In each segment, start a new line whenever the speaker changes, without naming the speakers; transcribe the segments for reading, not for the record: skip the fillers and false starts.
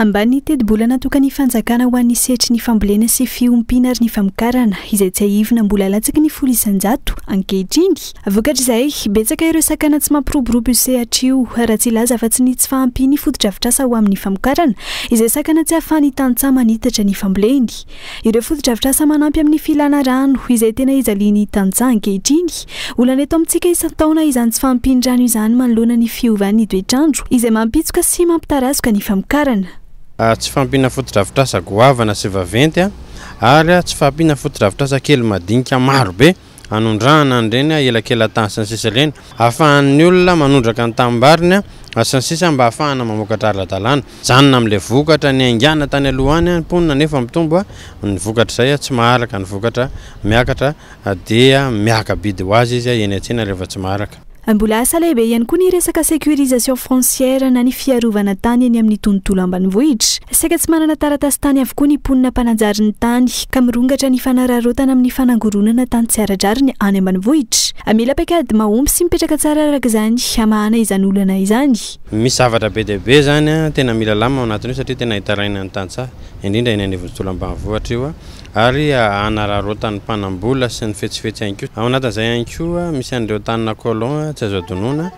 ambany tedi-bola natokany fanjakana ho an'ny setry ny fambolena sy fiompiana ary ny famokarana izay tsy ahivina mbola latsaky ny 100,000 ankehitriny. Vokatra izay betsaka ireo sakana tsy mampiroborobo sehatrio raha tsy ilaza fa tsy nitsy fahampiany foto-drafitrasa ho amin'ny famokarana izay sakana tsy ahafahany tantsaha manitatra ny famboleny. Ireo foto-drafitrasa manampy amin'ny filana rano izay tena izaliany tantsaha ankehitriny. Olana eto amintsika isan-taona izany tsy fahampiany rano izany manoloana ny fiovan'ny toetrandro izay mampitsoka sy mampitarasoka ny famokarana.
Tsy fahampiana foto-drafitrasa goavana sy vaventy ary tsy fahampiana foto-drafitrasa kely madinika maro be anondrahana an'ireny elakelan-tany sy ny sisa ireny ahafahan'ny olona manondraka ny tambariny sy ny sisa mba ahafahana mamokatra ara-dalàna janona amin'ilay vokatra ny aingana tany alohany mponina nefa mitombo ny vokatra izay tsy maharaka ny vokatra miakatra dia miaka bidy ho azy izy eny an-tsena rehefa tsy maharaka.
Mbola asa lehibe ihany koa ny resaka sécurisation foncière na ny fiarovana tany eny amin'ny tontolo ambanivohitra. Saika tsy manana taratasy tany avokoa ny mponina mpananjary ny tany ka mirongatra ny fanararotana amin'ny fanangoronana tany tsy ara-drariny any ambanivohitra. Mila paikady mahomby sy mipetraka tsara araka izany hamahana izany olana izany.
Misy zavatra be dia be zany tena mila lamina ao anatin'io satria tena hitaraina ny tantsaha indrindra eny amin'ny tontolo ambanivohitra io ary anararotany mpanambola sy ny fetsifetsy ihany koa. Ao anatin'izay ihany koa misy an'ireo tanina colon tsy azo adonona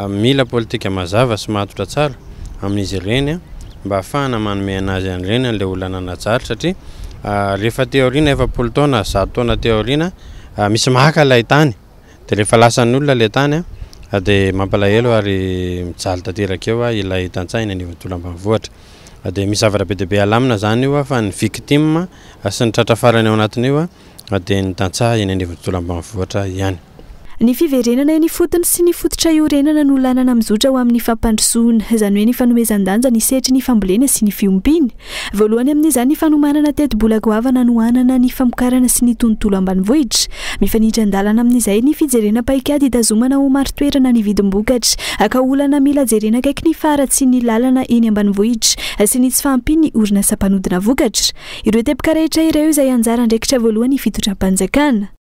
mila politika mazava sy mahatotra tsara amin'izy ireny mba ahafahana manome anazy an'ireny an'ilay olana natsara satria rehefa teoriana efa 10 taona 100 taona teoriana misy maka ilay tany dia rehefa lasan'ny olona ilay tany dia mampalahelo ary mijaly tanteraka eo ilay tantsaha eny anivon'ny tontolo ambanivohitra. Dia misy zavatra be dia be alamina zany io fa ny victime sy ny tratra farany ao anatin'io dia ny tantsaha eny anivon'ny tontolo ambanivohitra ihany.
Ny fiverenana eny fotony sy ny fototra iorenana no lanana mizotra ho amin'ny fampandrosoana izany hoe ny fanomezan-danja ny setry ny fambolena sy ny fiompiana. Voalohany amin'izany ny fanomanana teti-bola goavana nohanana ny famokarana sy ny tontolo ambanivohitra. Mifanindry an-dalana amin'izay ny fijerena paikady hitazomana ho maro-toerana ny vidim-bokatra ka olana mila jerena akaiky ny faratsy ny lalana eny ambanivohitra sy ny tsy fahampiany ny orinasa mpanodina vokatra. Ireo teboka rehetra ireo izay anjara andraikitra voalohany fitondram-panjakana.